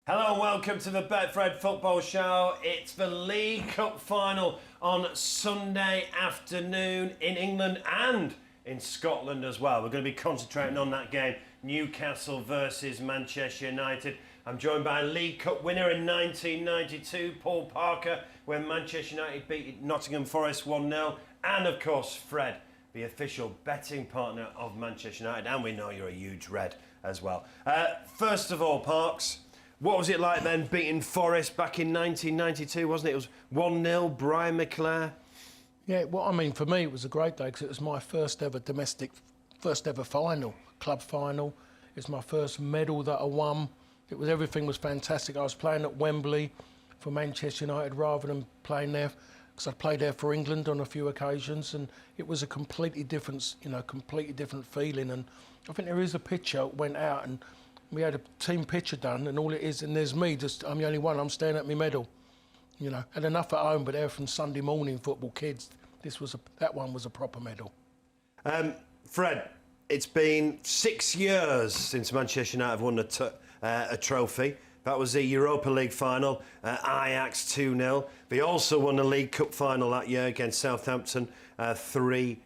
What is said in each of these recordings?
Hello and welcome to the Betfred Football Show. It's the League Cup final on Sunday afternoon in England and in Scotland as well. We're going to be concentrating on that game, Newcastle versus Manchester United. I'm joined by a League Cup winner in 1992, Paul Parker, when Manchester United beat Nottingham Forest 1-0. And of course, Fred, the official betting partner of Manchester United. And we know you're a huge Red as well. First of all, Parks, what was it like then beating Forest back in 1992, wasn't it? It was 1-0, Brian McClare. Yeah, well, I mean, for me, it was a great day because it was my first ever final, club final. It's my first medal that I won. Everything was fantastic. I was playing at Wembley for Manchester United rather than playing there, because I played there for England on a few occasions, and it was a completely different feeling. And I think there is a picture that went out, and we had a team picture done, and all it is, and there's me, I'm the only one, I'm staring at my medal. You know, had enough at home, but they're from Sunday morning football kids. That one was a proper medal. Fred, it's been 6 years since Manchester United have won a trophy. That was the Europa League final, Ajax 2-0. They also won the League Cup final that year against Southampton 3-2.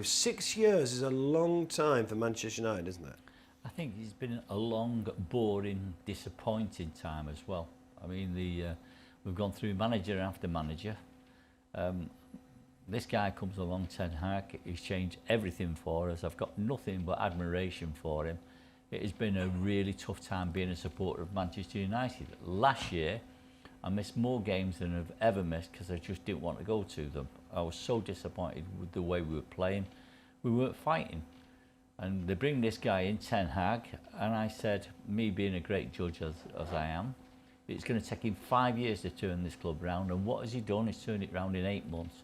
6 years is a long time for Manchester United, isn't it? I think it's been a long, boring, disappointing time as well. I mean, we've gone through manager after manager. This guy comes along, Ten Hag, he's changed everything for us. I've got nothing but admiration for him. It has been a really tough time being a supporter of Manchester United. Last year, I missed more games than I've ever missed because I just didn't want to go to them. I was so disappointed with the way we were playing. We weren't fighting. And they bring this guy in, Ten Hag, and I said, me being a great judge as I am, it's going to take him 5 years to turn this club round, and what has he done? He's turned it round in 8 months.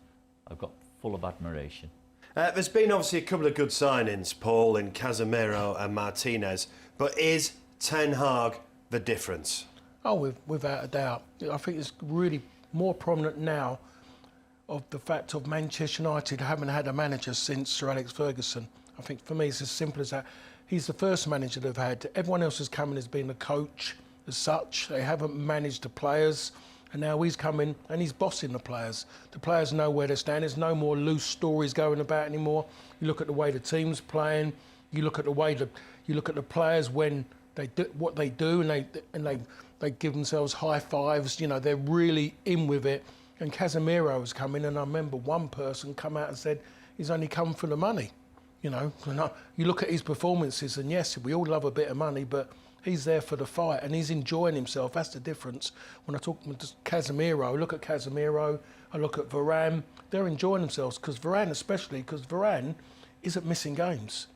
I've got full of admiration. There's been obviously a couple of good signings, Paul, and Casemiro and Martinez, but is Ten Hag the difference? Oh, without a doubt. I think it's really more prominent now of the fact of Manchester United haven't had a manager since Sir Alex Ferguson. I think for me it's as simple as that. He's the first manager they've had. Everyone else has come in as being a coach as such. They haven't managed the players, and now he's coming and he's bossing the players. The players know where they stand. There's no more loose stories going about anymore. You look at the way the team's playing. You look at the way you look at the players when they do what they do, and they give themselves high fives. You know, they're really in with it. And Casemiro has come in, and I remember one person come out and said he's only come for the money. You know, you look at his performances, and yes, we all love a bit of money, but he's there for the fight, and he's enjoying himself. That's the difference. When I talk to Casemiro, I look at Casemiro, I look at Varane, they're enjoying themselves, because Varane isn't missing games.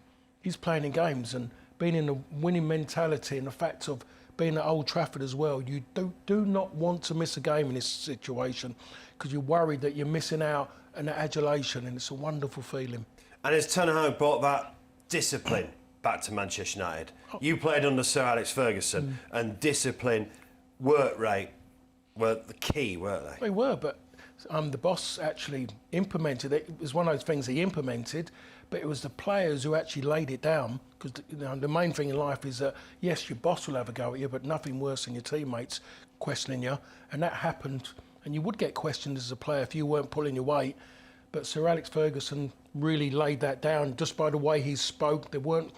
He's playing in games and being in the winning mentality, and the fact of being at Old Trafford as well. You do not want to miss a game in this situation, because you're worried that you're missing out on the adulation, and it's a wonderful feeling. And has Ten Hag brought that discipline back to Manchester United? You played under Sir Alex Ferguson, and discipline, work rate were the key, weren't they? They were, but the boss actually implemented it. It was one of those things he implemented, but it was the players who actually laid it down, because the main thing in life is that, yes, your boss will have a go at you, but nothing worse than your teammates questioning you, and that happened. And you would get questioned as a player if you weren't pulling your weight. But Sir Alex Ferguson really laid that down just by the way he spoke. There weren't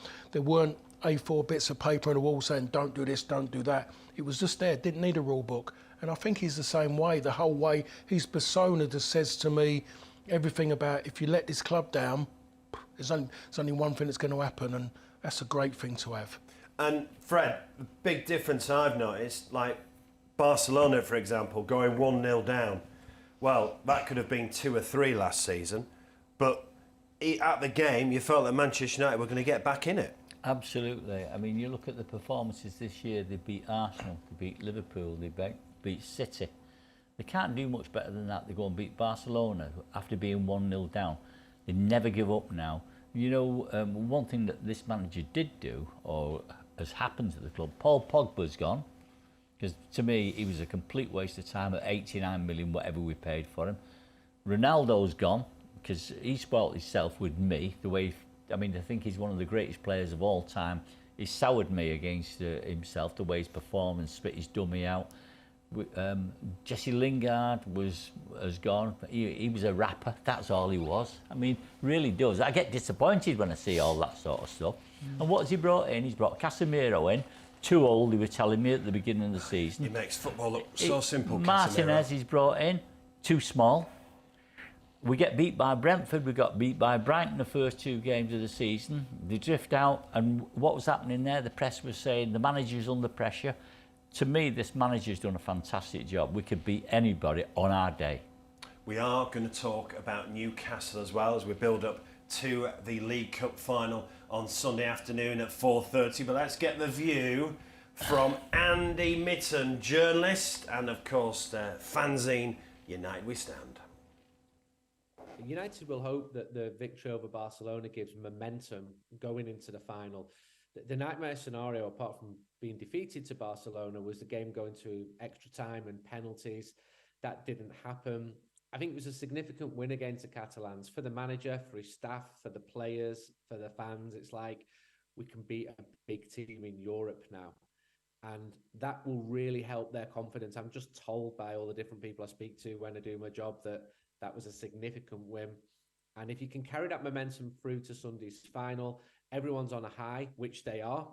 A4 bits of paper on the wall saying, don't do this, don't do that. It was just there, didn't need a rule book. And I think he's the same way, the whole way. His persona just says to me everything about, if you let this club down, there's only one thing that's going to happen, and that's a great thing to have. And Fred, the big difference I've noticed, like Barcelona, for example, going 1-0 down. Well, that could have been 2 or 3 last season, but at the game, you felt that Manchester United were going to get back in it. Absolutely. I mean, you look at the performances this year, they beat Arsenal, they beat Liverpool, they beat City. They can't do much better than that. They go and beat Barcelona after being 1-0 down. They never give up now. You know, one thing that this manager did do, or has happened to the club, Paul Pogba's gone. Because to me, he was a complete waste of time at 89 million, whatever we paid for him. Ronaldo's gone, because he spoilt himself with me. I think he's one of the greatest players of all time. he soured me against himself, the way he's performed and spit his dummy out. Jesse Lingard has gone. He was a rapper. That's all he was. I mean, really does. I get disappointed when I see all that sort of stuff. And what has he brought in? He's brought Casemiro in. Too old, they were telling me at the beginning of the season. He makes football look so simple. Martinez he's brought in. Too small. We get beat by Brentford. We got beat by Brighton the first 2 games of the season. They drift out, and what was happening there? The press was saying the manager's under pressure. To me, this manager's done a fantastic job. We could beat anybody on our day. We are going to talk about Newcastle as well as we build up to the League Cup final on Sunday afternoon at 4:30. But let's get the view from Andy Mitten, journalist, and of course, fanzine United We Stand. United will hope that the victory over Barcelona gives momentum going into the final. The nightmare scenario, apart from being defeated to Barcelona, was the game going to extra time and penalties. That didn't happen. I think it was a significant win against the Catalans for the manager, for his staff, for the players, for the fans. It's like we can beat a big team in Europe now. And that will really help their confidence. I'm just told by all the different people I speak to when I do my job that that was a significant win. And if you can carry that momentum through to Sunday's final, everyone's on a high, which they are,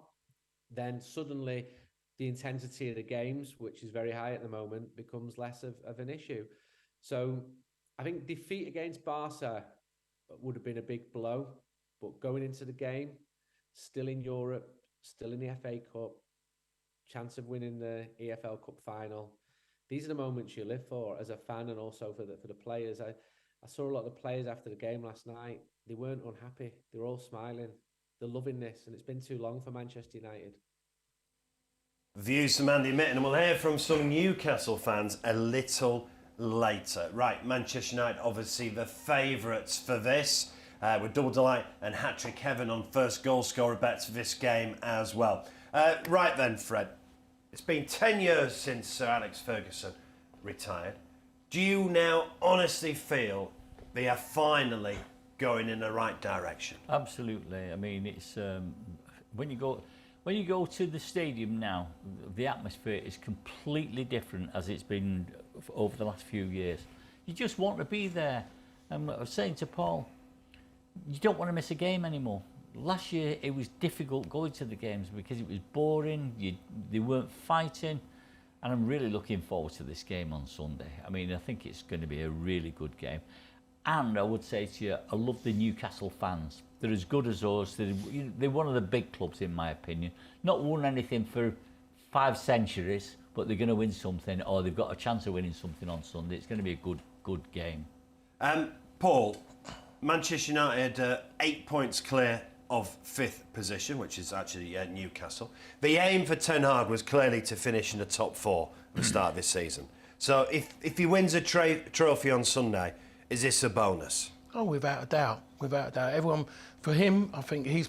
then suddenly the intensity of the games, which is very high at the moment, becomes less of an issue. So I think defeat against Barca would have been a big blow, but going into the game, still in Europe, still in the FA Cup, chance of winning the EFL Cup final. These are the moments you live for as a fan, and also for the players. I saw a lot of the players after the game last night. They weren't unhappy. They were all smiling. They're loving this, and it's been too long for Manchester United. Views from Andy Mitten, and we'll hear from some Newcastle fans a little later. Right, Manchester United obviously the favourites for this, with double delight and hat-trick Kevin on first goal scorer bets for this game as well. Right then, Fred, it's been 10 years since Sir Alex Ferguson retired. Do you now honestly feel they are finally going in the right direction? Absolutely. I mean, it's when you go to the stadium now, the atmosphere is completely different as it's been over the last few years. You just want to be there. And I was saying to Paul, you don't want to miss a game anymore. Last year it was difficult going to the games because it was boring. They weren't fighting, and I'm really looking forward to this game on Sunday. I mean, I think it's going to be a really good game. And I would say to you, I love the Newcastle fans. They're as good as us. They're one of the big clubs, in my opinion. Not won anything for 5 centuries, but they're going to win something, or they've got a chance of winning something on Sunday. It's going to be a good game. Paul, Manchester United 8 points clear of 5th position, which is actually Newcastle. The aim for Ten Hag was clearly to finish in the top 4 at the start of this season. So if he wins a trophy on Sunday, is this a bonus? Oh, without a doubt, without a doubt. Everyone, for him, I think he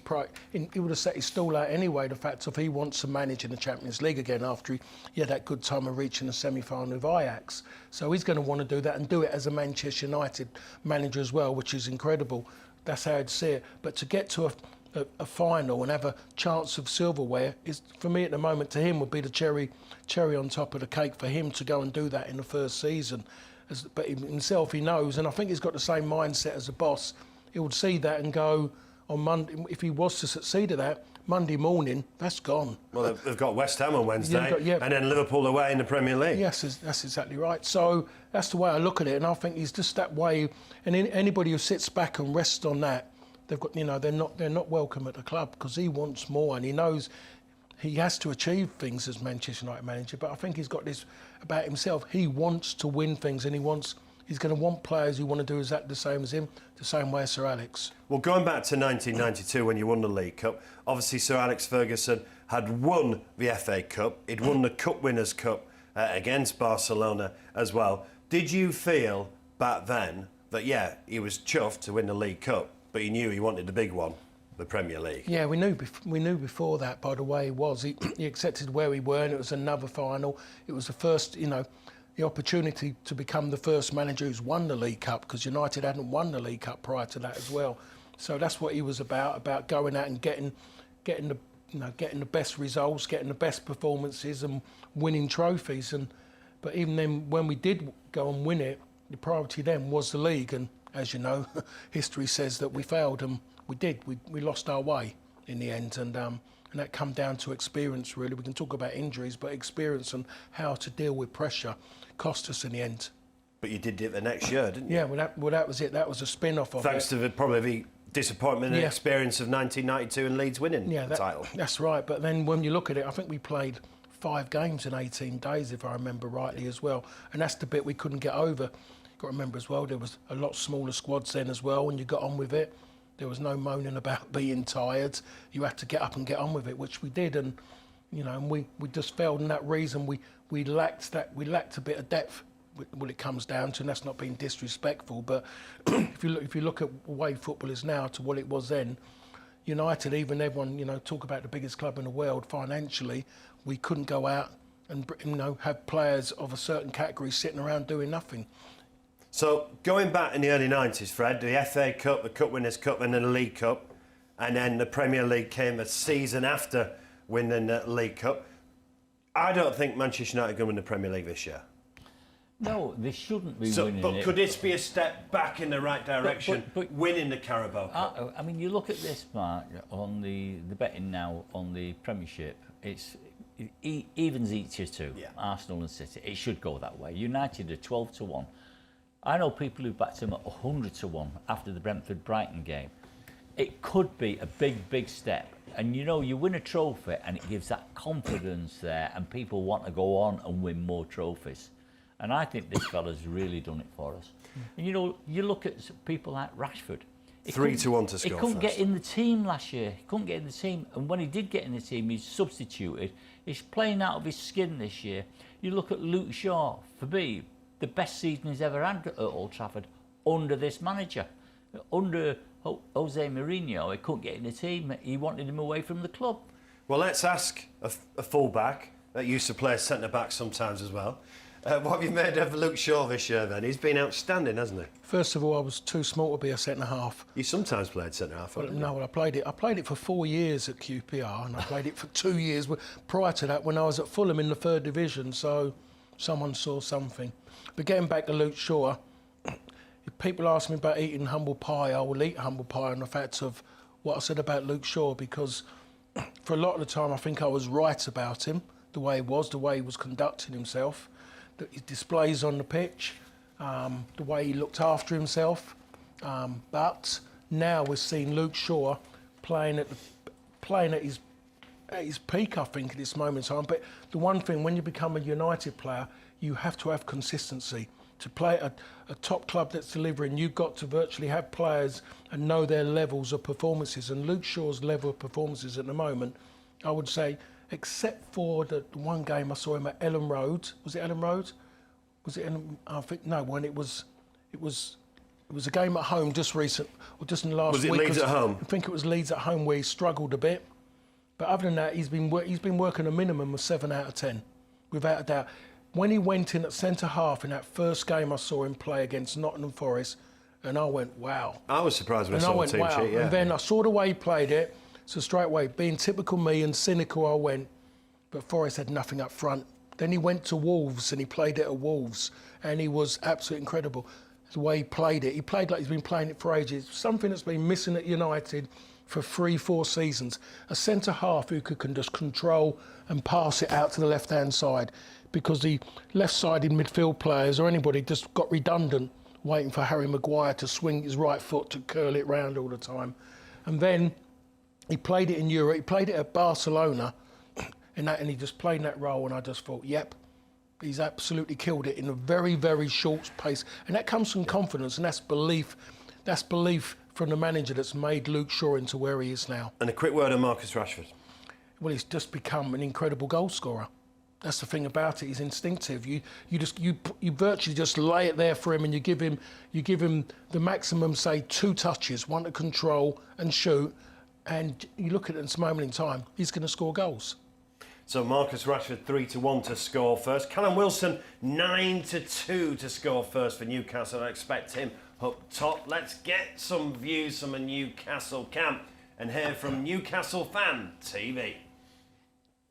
would have set his stall out anyway, the fact of he wants to manage in the Champions League again after he had that good time of reaching the semi-final with Ajax. So he's going to want to do that and do it as a Manchester United manager as well, which is incredible. That's how I'd see it. But to get to a final and have a chance of silverware is, for me at the moment, to him would be the cherry on top of the cake for him to go and do that in the first season. But himself, he knows, and I think he's got the same mindset as a boss. He would see that and go on Monday, if he was to succeed at that, Monday morning, that's gone. Well, they've got West Ham on Wednesday, and then Liverpool away in the Premier League. Yes, that's exactly right. So that's the way I look at it, and I think he's just that way. And anybody who sits back and rests on that, they've got, they're not welcome at the club, because he wants more, and he knows he has to achieve things as Manchester United manager. But I think he's got this about himself. He wants to win things, and he's going to want players who want to do exactly the same as him, the same way as Sir Alex. Well, going back to 1992 when you won the League Cup, obviously Sir Alex Ferguson had won the FA Cup. He'd won the Cup Winners' Cup against Barcelona as well. Did you feel back then that, he was chuffed to win the League Cup, but he knew he wanted the big one, the Premier League? Yeah, we knew before that, by the way he was. He accepted where we were, and it was another final. It was the first, the opportunity to become the first manager who's won the League Cup, because United hadn't won the League Cup prior to that as well. So that's what he was about going out and getting getting the best results, getting the best performances, and winning trophies. But even then, when we did go and win it, the priority then was the league. And as you know, history says that we failed, and we did. We lost our way in the end, and that come down to experience. Really, we can talk about injuries, but experience and how to deal with pressure cost us in the end. But you did it the next year, didn't you? Yeah, well, that was it. That was a spin-off of Thanks to probably the disappointment and experience of 1992 and Leeds winning the title. That's right. But then when you look at it, I think we played 5 games in 18 days, if I remember rightly as well. And that's the bit we couldn't get over. You've got to remember as well, there was a lot smaller squads then as well, and you got on with it. There was no moaning about being tired. You had to get up and get on with it, which we did. And, and we just failed in that reason. We lacked a bit of depth. Well, it comes down to, and that's not being disrespectful, but if you look at the way football is now to what it was then, United, even everyone, talk about the biggest club in the world financially, we couldn't go out and have players of a certain category sitting around doing nothing. So going back in the early 90s, Fred, the FA Cup, the Cup Winners' Cup, and then the League Cup, and then the Premier League came a season after winning the League Cup. I don't think Manchester United are going to win the Premier League this year. No, they shouldn't be winning but it. could this be a step back in the right direction, but winning the Carabao Cup? I mean, you look at this, Mark, on the betting now on the Premiership, it evens each year too, Arsenal and City. It should go that way. United are 12-1. I know people who backed them at 100-1 after the Brentford-Brighton game. It could be a big, big step. And you win a trophy and it gives that confidence there and people want to go on and win more trophies. And I think this fella's really done it for us. And you look at people like Rashford. 3-1 to score. He couldn't get in the team last year. He couldn't get in the team. And when he did get in the team, he's substituted. He's playing out of his skin this year. You look at Luke Shaw, for me, the best season he's ever had at Old Trafford under this manager. Under Jose Mourinho, he couldn't get in the team. He wanted him away from the club. Well, let's ask a full-back that used to play centre-back sometimes as well. What have you made of Luke Shaw this year, then? He's been outstanding, hasn't he? First of all, I was too small to be a centre-half. You sometimes played centre-half, well, no, I played it for 4 years at QPR, and I played it for 2 years prior to that when I was at Fulham in the 3rd Division, so someone saw something. But getting back to Luke Shaw, if people ask me about eating humble pie, I will eat humble pie on the fact of what I said about Luke Shaw, because for a lot of the time I think I was right about him, the way he was conducting himself, his displays on the pitch, the way he looked after himself. But now we're seeing Luke Shaw playing at his peak, I think, at this moment in time. But the one thing, when you become a United player, you have to have consistency. To play at a top club that's delivering, you've got to virtually have players and know their levels of performances. And Luke Shaw's level of performances at the moment, I would say, except for the one game I saw him at Ellen Road. Was it Ellen Road? Was it? I think no. When it was a game at home just recent, or just in the last week. Was it Leeds at home? I think it was Leeds at home where he struggled a bit. But other than that, he's been working a minimum of 7 out of 10, without a doubt. When he went in at centre half in that first game, I saw him play against Nottingham Forest, and I went, wow. I was surprised when I saw the team sheet. Yeah. And then I saw the way he played it. So straight away, being typical me and cynical, I went, but Forrest had nothing up front. Then he went to Wolves and he played it at Wolves, and he was absolutely incredible. The way he played it, he played like he's been playing it for ages. Something that's been missing at United for 3-4 seasons. A centre half who can just control and pass it out to the left-hand side, because the left-sided midfield players or anybody just got redundant, waiting for Harry Maguire to swing his right foot to curl it round all the time. And then he played it in Europe, he played it at Barcelona, and he just played in that role, and I just thought, yep, he's absolutely killed it in a very, very short pace. And that comes from confidence, and that's belief from the manager that's made Luke Shaw into where he is now. And a quick word on Marcus Rashford. Well, he's just become an incredible goal scorer. That's the thing about it. He's instinctive. You virtually just lay it there for him, and you give him the maximum, say, 2 touches, one to control and shoot, and you look at it at this moment in time, he's going to score goals. So Marcus Rashford 3-1 to score first. Callum Wilson 9-2 to score first for Newcastle. I expect him up top. Let's get some views from a Newcastle camp. and hear from Newcastle Fan TV.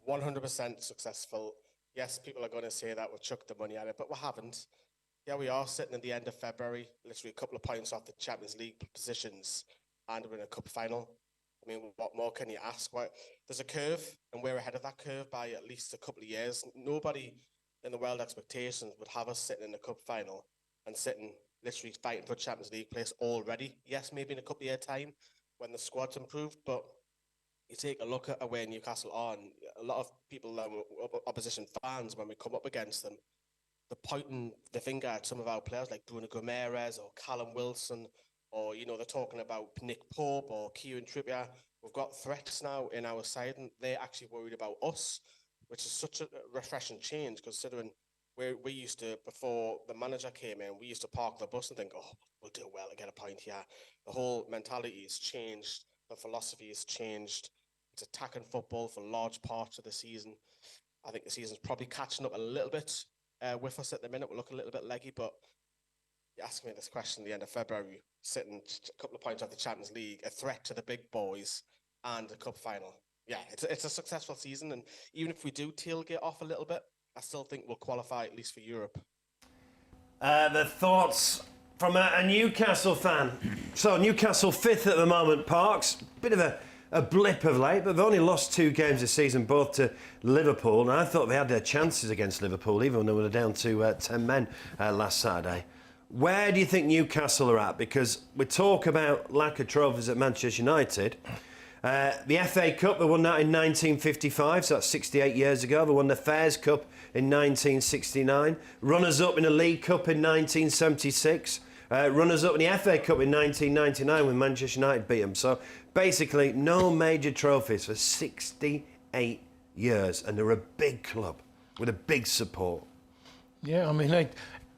100% successful. Yes, people are going to say that we've chucked the money at it, but we haven't. Yeah, we are sitting at the end of February, literally a couple of points off the Champions League positions, and we're in a cup final. I mean, what more can you ask? There's a curve, and we're ahead of that curve by at least a couple of years. Nobody in the world expectations would have us sitting in the cup final and sitting literally fighting for Champions League place already. Yes, maybe in a couple of years' time when the squad's improved, but you take a look at where Newcastle are, and a lot of people, opposition fans, when we come up against them, they're pointing the finger at some of our players like Bruno Gomes or Callum Wilson, or, they're talking about Nick Pope or Kieran Trippier. We've got threats now in our side, and they're actually worried about us, which is such a refreshing change, considering we used to, before the manager came in, we used to park the bus and think, oh, we'll do well to get a point here. The whole mentality has changed. The philosophy has changed. It's attacking football for large parts of the season. I think the season's probably catching up a little bit with us at the minute. We look a little bit leggy, but you ask me this question at the end of February, sitting a couple of points off the Champions League, a threat to the big boys, and a cup final. Yeah, it's a successful season, and even if we do tailgate off a little bit, I still think we'll qualify at least for Europe. The thoughts from a Newcastle fan. So Newcastle 5th at the moment, Parks. Bit of a blip of late, but they've only lost 2 games this season, both to Liverpool. And I thought they had their chances against Liverpool, even when they were down to 10 men last Saturday. Where do you think Newcastle are at? Because we talk about lack of trophies at Manchester United. The FA Cup, they won that in 1955, so that's 68 years ago. They won the Fairs Cup in 1969. Runners-up in the League Cup in 1976. Runners-up in the FA Cup in 1999 when Manchester United beat them. So basically, no major trophies for 68 years, and they're a big club with a big support. Yeah, I mean,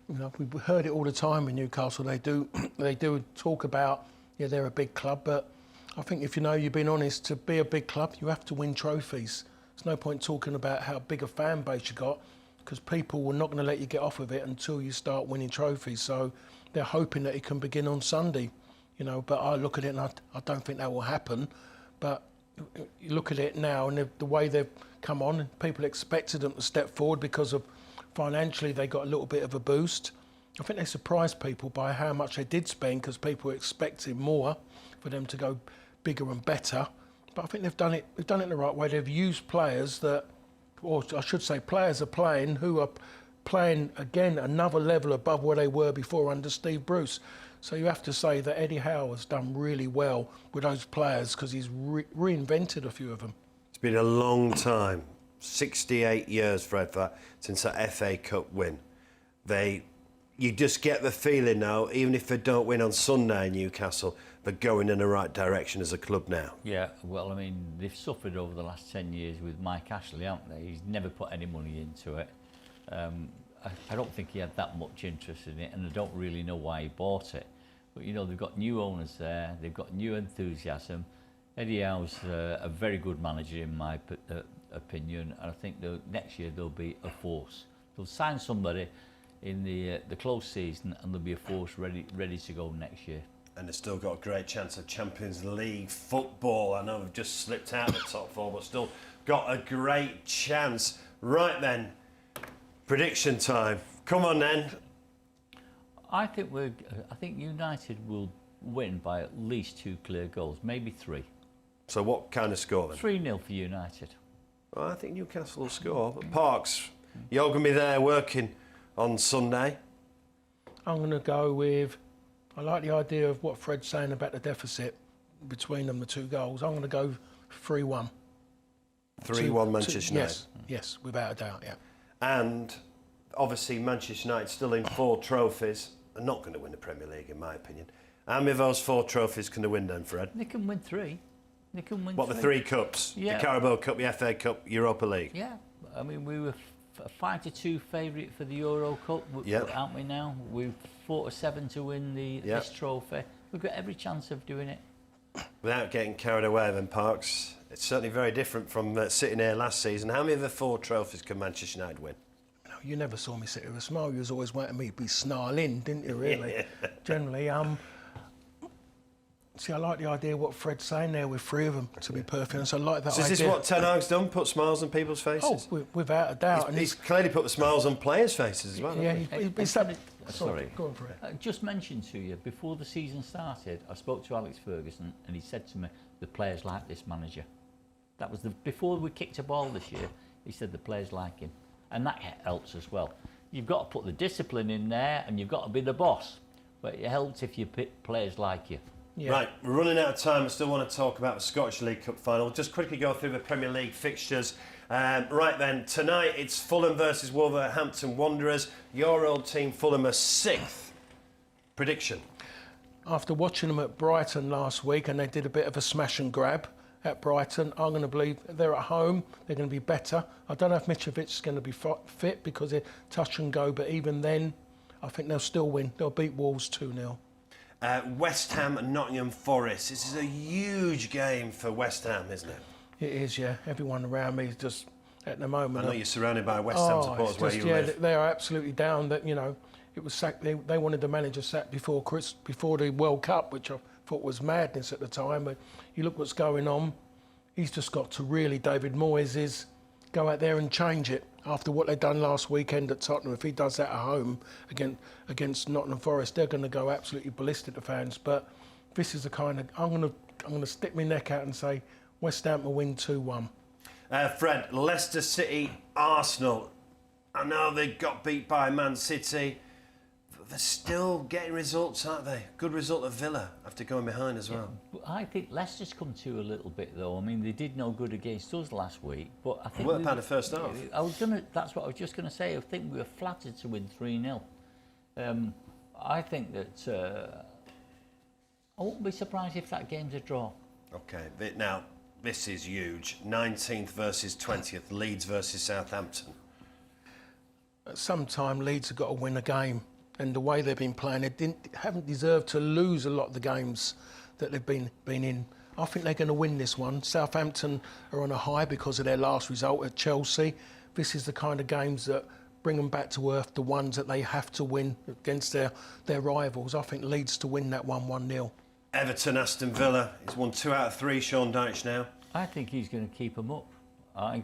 we heard it all the time with Newcastle. They do talk about, they're a big club, but I think if you've been honest, to be a big club, you have to win trophies. There's no point talking about how big a fan base you got, because people are not going to let you get off of it until you start winning trophies. So they're hoping that it can begin on Sunday, But I look at it and I don't think that will happen. But you look at it now and the way they've come on, and people expected them to step forward because of financially they got a little bit of a boost. I think they surprised people by how much they did spend, because people were expecting more for them to go bigger and better. But I think they've done it in the right way. They've used players that, or I should say players are playing who are playing again another level above where they were before under Steve Bruce. So you have to say that Eddie Howe has done really well with those players, because he's reinvented a few of them. It's been a long time, 68 years, Fred, since that FA Cup win. You just get the feeling now, even if they don't win on Sunday in Newcastle, they're going in the right direction as a club now. Yeah, well, I mean, they've suffered over the last 10 years with Mike Ashley, haven't they? He's never put any money into it. I don't think he had that much interest in it, and I don't really know why he bought it. But, they've got new owners there, they've got new enthusiasm. Eddie Howe's a very good manager, in my opinion, and I think next year they'll be a force. They'll sign somebody in the close season, and there'll be a force ready to go next year. And they've still got a great chance of Champions League football. I know we've just slipped out of the top 4, but still got a great chance. Right then, prediction time. Come on then. I think United will win by at least 2 clear goals, maybe 3. So what kind of score then? 3-0 for United. Well, I think Newcastle will score. But Parks, you're going to be there working on Sunday. I'm going to go with, I like the idea of what Fred's saying about the deficit between them, the 2 goals. I'm going to go 3-1. 3-1 Manchester United? Yes, without a doubt, yeah. And obviously Manchester United still in 4 trophies. They're not going to win the Premier League, in my opinion. How many of those 4 trophies can they win then, Fred? They can win 3. They can win 3. What, the 3 cups? Yeah. The Carabao Cup, the FA Cup, Europa League? Yeah. I mean, we were a 5-2 favourite for the Euro Cup, aren't we now? We've 4-7 to win this trophy. We've got every chance of doing it. Without getting carried away then, Parks, it's certainly very different from sitting here last season. How many of the 4 trophies can Manchester United win? No, you never saw me sit with a smile. You was always wanting me to be snarling, didn't you, really? Generally, See, I like the idea what Fred's saying there with 3 of them, to be perfect honest. I like that So is idea. this what Ten Hag's done? Put smiles on people's faces? Oh, without a doubt. He's clearly put the smiles on players' faces as well. Yeah, hasn't he? he's that... Sorry. Go on, Fred. I just mentioned to you, before the season started, I spoke to Alex Ferguson and he said to me, the players like this manager. That was before we kicked a ball this year, he said the players like him. And that helps as well. You've got to put the discipline in there and you've got to be the boss. But it helps if you pick players like you. Yeah. Right, we're running out of time. I still want to talk about the Scottish League Cup final. Just quickly go through the Premier League fixtures. Right then, tonight it's Fulham versus Wolverhampton Wanderers. Your old team, Fulham, are 6th. Prediction? After watching them at Brighton last week, and they did a bit of a smash and grab at Brighton, I'm going to believe they're at home, they're going to be better. I don't know if Mitrovic's going to be fit because they're touch and go, but even then, I think they'll still win. They'll beat Wolves 2-0. West Ham and Nottingham Forest. This is a huge game for West Ham, isn't it? It is, yeah. Everyone around me is just, at the moment... I know you're surrounded by West Ham supporters it's where just, you yeah, live. they are absolutely down. That, you know, it was sacked. They wanted the manager sacked before the World Cup, which I thought was madness at the time. But you look what's going on. He's just got to really, David Moyes, go out there and change it. After what they've done last weekend at Tottenham, if he does that at home against Nottingham Forest, they're going to go absolutely ballistic, the fans. But this is the kind of... I'm going to stick my neck out and say West Ham will win 2-1. Fred, Leicester City, Arsenal. I know they got beat by Man City. But they're still getting results, aren't they? Good result of Villa after going behind as well. But I think Leicester's come to a little bit though. I mean, they did no good against us last week, but I think Weren't bad the first half. That's what I was just going to say. I think we were flattered to win 3-0. I think that I wouldn't be surprised if that game's a draw. Okay, now this is huge. 19th versus 20th, Leeds versus Southampton. At some time, Leeds have got to win a game, and the way they've been playing, they haven't deserved to lose a lot of the games that they've been in. I think they're going to win this one. Southampton are on a high because of their last result at Chelsea. This is the kind of games that bring them back to earth, the ones that they have to win against their rivals. I think Leeds to win that 1-0. Everton, Aston Villa. He's won 2 out of 3, Sean Dyche now. I think he's going to keep them up. I'm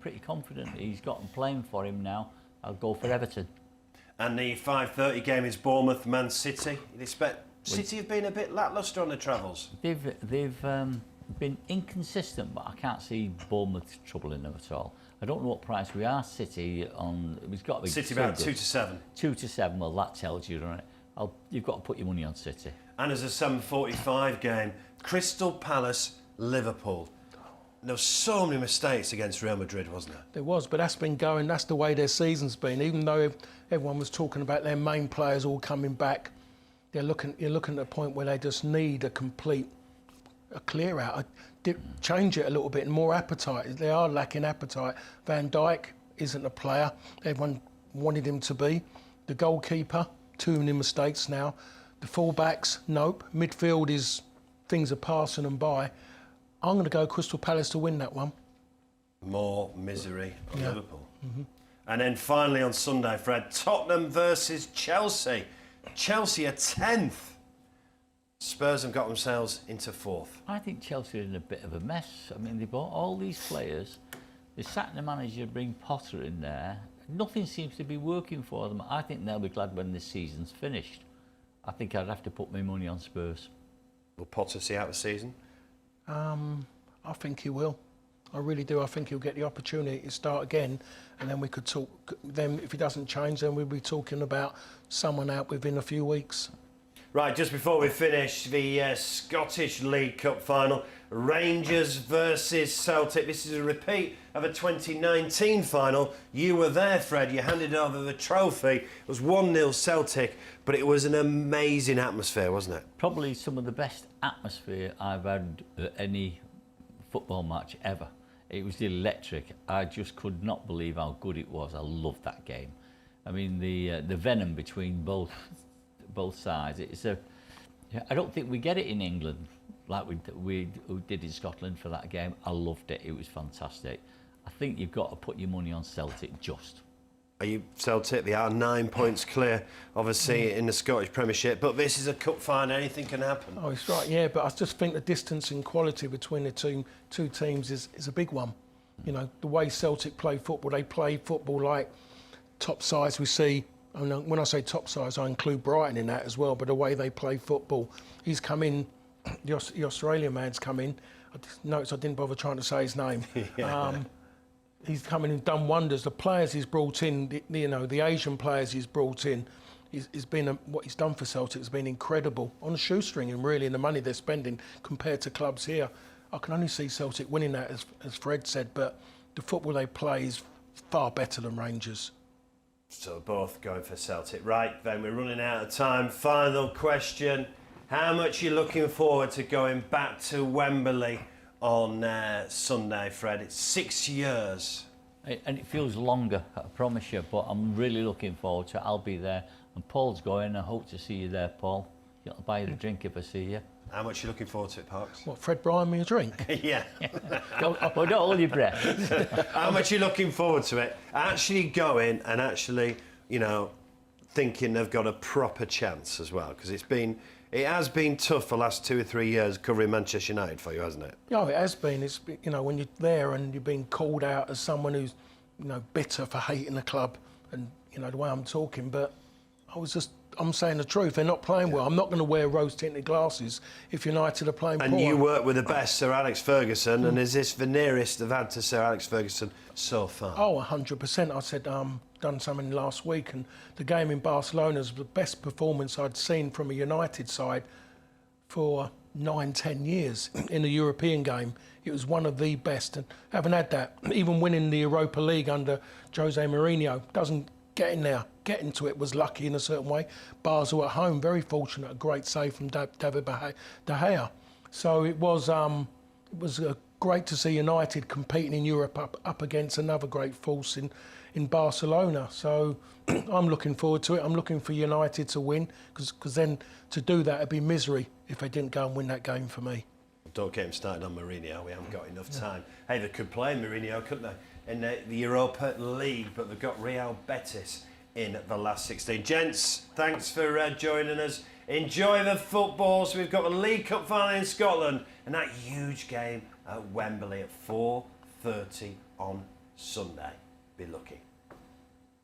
pretty confident he's got them playing for him now. I'll go for Everton. And the 5:30 game is Bournemouth, Man City. You'd expect City have been a bit lacklustre on the travels. They've been inconsistent, but I can't see Bournemouth troubling them at all. I don't know what price we are. City on. It's got to be City so about good. 2 to 7. 2 to 7. Well, that tells you, doesn't it? You've got to put your money on City. And as a 7:45 game, Crystal Palace, Liverpool. There were so many mistakes against Real Madrid, wasn't there? There was, but that's been going. That's the way their season's been. Even though everyone was talking about their main players all coming back, you're looking at a point where they just need a clear out, change it a little bit, and more appetite. They are lacking appetite. Van Dijk isn't a player everyone wanted him to be. The goalkeeper, too many mistakes now. The fullbacks, nope. Midfield is things are passing them by. I'm going to go Crystal Palace to win that one. More misery for Yeah. Liverpool. And then finally on Sunday, Fred, Tottenham versus Chelsea. Chelsea are 10th. Spurs have got themselves into 4th. I think Chelsea are in a bit of a mess. I mean, they bought all these players. They sacked the manager to bring Potter in there. Nothing seems to be working for them. I think they'll be glad when this season's finished. I think I'd have to put my money on Spurs. Will Potter see out the season? I think he will. I really do. I think he'll get the opportunity to start again, and then we could talk. Then, if he doesn't change, then we'll be talking about someone out within a few weeks. Right, just before we finish, the Scottish League Cup final, Rangers versus Celtic. This is a repeat of a 2019 final. You were there, Fred. You handed over the trophy. It was 1-0 Celtic, but it was an amazing atmosphere, wasn't it? Probably some of the best atmosphere I've had at any football match ever. It was electric. I just could not believe how good it was. I loved that game. I mean, the venom between both sides. I don't think we get it in England like we did in Scotland for that game. I loved it. It was fantastic. I think you've got to put your money on Celtic just. Are you Celtic? They are 9 points clear, obviously, in the Scottish Premiership. But this is a cup final. Anything can happen. Oh, it's right, yeah. But I just think the distance in quality between the two teams is a big one. You know, the way Celtic play football, they play football like top sides we see. And when I say top sides, I include Brighton in that as well. But the way they play football, he's come in, the Australian man's come in. I just noticed I didn't bother trying to say his name. He's come in and done wonders. The players he's brought in, the Asian players he's brought in, what he's done for Celtic has been incredible. On a shoestring, and really, in the money they're spending compared to clubs here, I can only see Celtic winning that, as Fred said. But the football they play is far better than Rangers. So both going for Celtic. Right, then we're running out of time. Final question. How much are you looking forward to going back to Wembley on Sunday, Fred? It's 6 years. And it feels longer, I promise you, but I'm really looking forward to it. I'll be there. And Paul's going. I hope to see you there, Paul. I'll buy you a drink if I see you. How much are you looking forward to it, Parks? What, Fred buying me a drink? Yeah. Well, don't hold your breath. How much are you looking forward to it? Actually going and actually, thinking they've got a proper chance as well, because it has been tough the last 2 or 3 years covering Manchester United for you, hasn't it? Yeah, it has been. It's when you're there and you're being called out as someone who's bitter for hating the club, and the way I'm talking, but I'm saying the truth. They're not playing well. I'm not going to wear rose-tinted glasses if United are playing poor. And you work with the best, Sir Alex Ferguson, and is this the nearest they've had to Sir Alex Ferguson so far? Oh, 100%. I said done something last week, and the game in Barcelona was the best performance I'd seen from a United side for 9-10 years in a European game. It was one of the best, and haven't had that. Even winning the Europa League under Jose Mourinho doesn't get in there. Getting to it was lucky in a certain way. Basel at home, very fortunate, a great save from David De Gea. So it was great to see United competing in Europe up against another great force in Barcelona. So I'm looking forward to it. I'm looking for United to win, because then to do that it'd be misery if they didn't go and win that game for me. Don't get him started on Mourinho. We haven't got enough time. Hey, they could play Mourinho, couldn't they, in the Europa League, but they've got Real Betis in the last 16. Gents, thanks for joining us. Enjoy the football. So we've got the League Cup final in Scotland and that huge game at Wembley at 4:30 on Sunday. Be lucky.